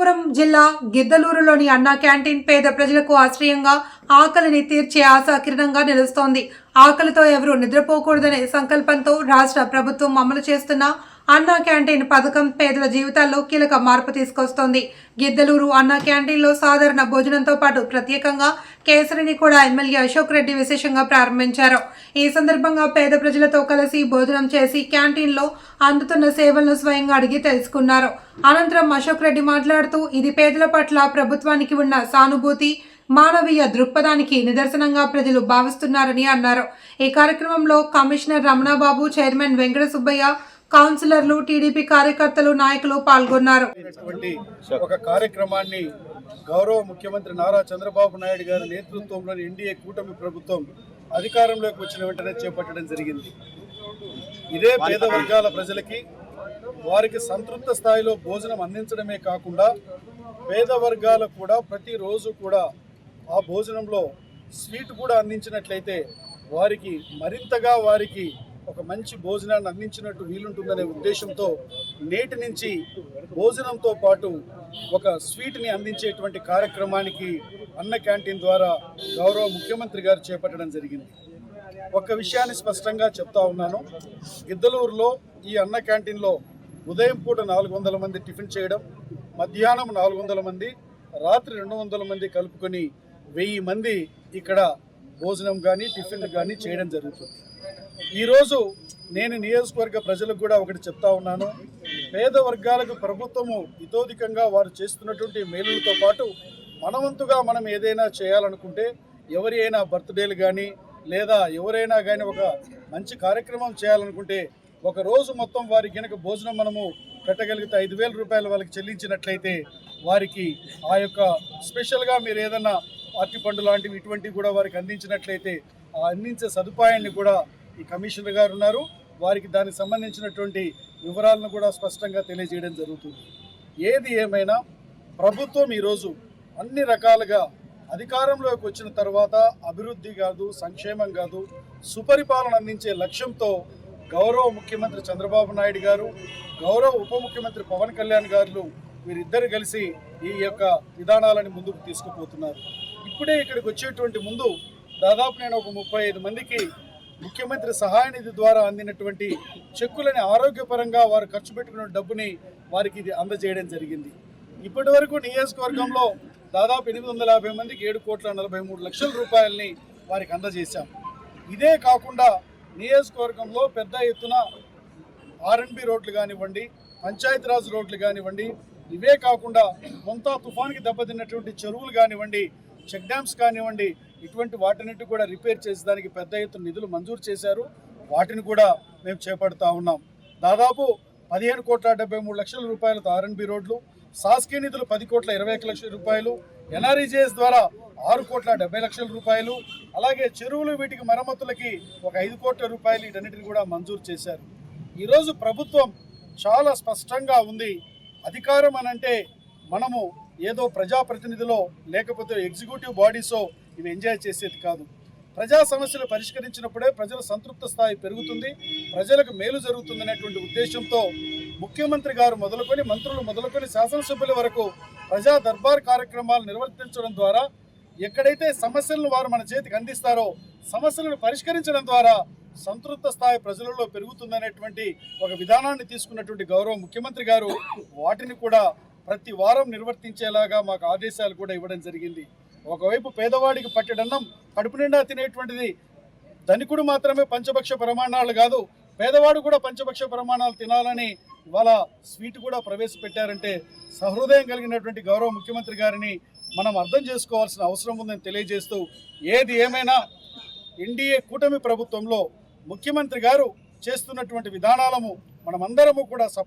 అనంతపురం జిల్లా గిద్దలూరులోని అన్నా క్యాంటీన్ పేద ప్రజలకు ఆశ్రయంగా ఆకలిని తీర్చే ఆశాకిరణంగా నిలుస్తోంది. ఆకలితో ఎవరూ నిద్రపోకూడదనే సంకల్పంతో రాష్ట్ర ప్రభుత్వం అమలు చేస్తున్న అన్నా క్యాంటీన్ పథకం పేదల జీవితాల్లో కీలక మార్పు తీసుకొస్తోంది. గిద్దలూరు అన్నా క్యాంటీన్లో సాధారణ భోజనంతో పాటు ప్రత్యేకంగా కేసరిని కూడా ఎమ్మెల్యే అశోక్ రెడ్డి విశేషంగా ప్రారంభించారు. ఈ సందర్భంగా పేద ప్రజలతో కలిసి భోజనం చేసి క్యాంటీన్లో అందుతున్న సేవలను స్వయంగా అడిగి తెలుసుకున్నారు. అనంతరం అశోక్ రెడ్డి మాట్లాడుతూ ఇది పేదల పట్ల ప్రభుత్వానికి ఉన్న సానుభూతి, మానవీయ దృక్పథానికి నిదర్శనంగా ప్రజలు భావిస్తున్నారని అన్నారు. ఈ కార్యక్రమంలో కమిషనర్ రమణబాబు, చైర్మన్ వెంకట సుబ్బయ్య, కౌన్సిలర్లు, టీడీపీ కార్యకర్తలు, నాయకులు పాల్గొన్నారు. ఒక కార్యక్రమాన్ని గౌరవ ముఖ్యమంత్రి నారా చంద్రబాబు నాయుడు గారి నేతృత్వంలోని ఎన్డీఏ కూటమి ప్రభుత్వం అధికారంలోకి వచ్చిన వెంటనే చేపట్టడం జరిగింది. ఇదే పేద వర్గాల ప్రజలకి వారికి సంతృప్త స్థాయిలో భోజనం అందించడమే కాకుండా పేద వర్గాలకు కూడా ప్రతిరోజు కూడా ఆ భోజనంలో స్వీట్ కూడా అందించినట్లయితే వారికి మరింతగా వారికి ఒక మంచి భోజనాన్ని అందించినట్టు వీలుంటుందనే ఉద్దేశంతో నేటి నుంచి భోజనంతో పాటు ఒక స్వీట్ని అందించేటువంటి కార్యక్రమానికి అన్న క్యాంటీన్ ద్వారా గౌరవ ముఖ్యమంత్రి గారు చేపట్టడం జరిగింది. ఒక విషయాన్ని స్పష్టంగా చెప్తా ఉన్నాను. గిద్దలూరులో ఈ అన్న క్యాంటీన్లో ఉదయం పూట 400 మంది టిఫిన్ చేయడం, మధ్యాహ్నం 400 మంది, రాత్రి 200 మంది కలుపుకొని 1000 మంది ఇక్కడ భోజనం కానీ టిఫిన్ కానీ చేయడం జరుగుతుంది. ఈరోజు నేను నియోజకవర్గ ప్రజలకు కూడా ఒకటి చెప్తా ఉన్నాను. పేద వర్గాలకు ప్రభుత్వము ఇతోధికంగా వారు చేస్తున్నటువంటి మేలులతో పాటు మనవంతుగా మనం ఏదైనా చేయాలనుకుంటే ఎవరి అయినా బర్త్డేలు కానీ లేదా ఎవరైనా కానీ ఒక మంచి కార్యక్రమం చేయాలనుకుంటే ఒక రోజు మొత్తం వారికి కనుక భోజనం మనము పెట్టగలిగితే 5,000 రూపాయలు వాళ్ళకి చెల్లించినట్లయితే వారికి ఆ యొక్క స్పెషల్గా మీరు ఏదన్నా అరటిపండు లాంటివి ఇటువంటివి కూడా వారికి అందించినట్లయితే ఆ అందించే సదుపాయాన్ని కూడా ఈ కమిషనర్ గారు ఉన్నారు, వారికి దానికి సంబంధించినటువంటి వివరాలను కూడా స్పష్టంగా తెలియజేయడం జరుగుతుంది. ఏది ఏమైనా ప్రభుత్వం ఈరోజు అన్ని రకాలుగా అధికారంలోకి వచ్చిన తర్వాత అభివృద్ధి కాదు, సంక్షేమం కాదు, సుపరిపాలన అందించే లక్ష్యంతో గౌరవ ముఖ్యమంత్రి చంద్రబాబు నాయుడు గారు, గౌరవ ఉప ముఖ్యమంత్రి పవన్ కళ్యాణ్ గారు వీరిద్దరు కలిసి ఈ యొక్క విధానాలను ముందుకు తీసుకుపోతున్నారు. ఇప్పుడే ఇక్కడికి వచ్చేటువంటి ముందు దాదాపు నేను ఒక 35 మందికి ముఖ్యమంత్రి సహాయ నిధి ద్వారా అందినటువంటి చెక్కులని ఆరోగ్యపరంగా వారు ఖర్చు పెట్టుకున్న డబ్బుని వారికి ఇది అందజేయడం జరిగింది. ఇప్పటి వరకు నియోజకవర్గంలో దాదాపు 850 మందికి 7,43,00,000 రూపాయలని వారికి అందజేశాం. ఇదే కాకుండా నియోజకవర్గంలో పెద్ద ఎత్తున ఆర్ఎండ్బి రోడ్లు కానివ్వండి, పంచాయతీరాజ్ రోడ్లు కానివ్వండి, ఇవే కాకుండా కొంత తుఫాన్కి దెబ్బతిన్నటువంటి చెరువులు కానివ్వండి, చెక్ డ్యామ్స్ కానివ్వండి, ఇటువంటి వాటిని కూడా రిపేర్ చేసేదానికి పెద్ద ఎత్తున నిధులు మంజూరు చేశారు. వాటిని కూడా మేము చేపడతా ఉన్నాం. దాదాపు 15,73,00,000 రూపాయలతో ఆర్ఎండ్బి రోడ్లు, సాస్కీ నిధులు 10,21,00,000 రూపాయలు, ఎన్ఆర్ఈజేఎస్ ద్వారా 6,70,00,000 రూపాయలు, అలాగే చెరువులు వీటికి మరమ్మతులకి ఒక 5 కోట్ల రూపాయలు వీటన్నిటిని కూడా మంజూరు చేశారు. ఈరోజు ప్రభుత్వం చాలా స్పష్టంగా ఉంది. అధికారం అనంటే మనము ఏదో ప్రజాప్రతినిధిలో లేకపోతే ఎగ్జిక్యూటివ్ బాడీసో ఇవి ఎంజాయ్ చేసేది కాదు. ప్రజా సమస్యలు పరిష్కరించినప్పుడే ప్రజల సంతృప్త స్థాయి పెరుగుతుంది, ప్రజలకు మేలు జరుగుతుంది అనేటువంటి ఉద్దేశంతో ముఖ్యమంత్రి గారు మొదలుకొని మంత్రులు మొదలుకొని శాసనసభ్యుల వరకు ప్రజా దర్బార్ కార్యక్రమాలు నిర్వర్తించడం ద్వారా ఎక్కడైతే సమస్యలను వారు మన చేతికి అందిస్తారో సమస్యలను పరిష్కరించడం ద్వారా సంతృప్త స్థాయి ప్రజలలో పెరుగుతుందనేటువంటి ఒక విధానాన్ని తీసుకున్నటువంటి గౌరవ ముఖ్యమంత్రి గారు వాటిని కూడా ప్రతి వారం నిర్వర్తించేలాగా మాకు ఆదేశాలు కూడా ఇవ్వడం జరిగింది. ఒకవైపు పేదవాడికి పట్టెడన్నం కడుపు నిండా తినేటువంటిది ధనికుడు మాత్రమే పంచభక్ష ప్రమాణాలు కాదు, పేదవాడు కూడా పంచభక్ష ప్రమాణాలు తినాలని ఇవాళ స్వీట్ కూడా ప్రవేశపెట్టారంటే సహృదయం కలిగినటువంటి గౌరవ ముఖ్యమంత్రి గారిని మనం అర్థం చేసుకోవాల్సిన అవసరం ఉందని తెలియజేస్తూ, ఏది ఏమైనా ఎన్డీఏ కూటమి ప్రభుత్వంలో ముఖ్యమంత్రి గారు చేస్తున్నటువంటి విధానాలను మనమందరము కూడా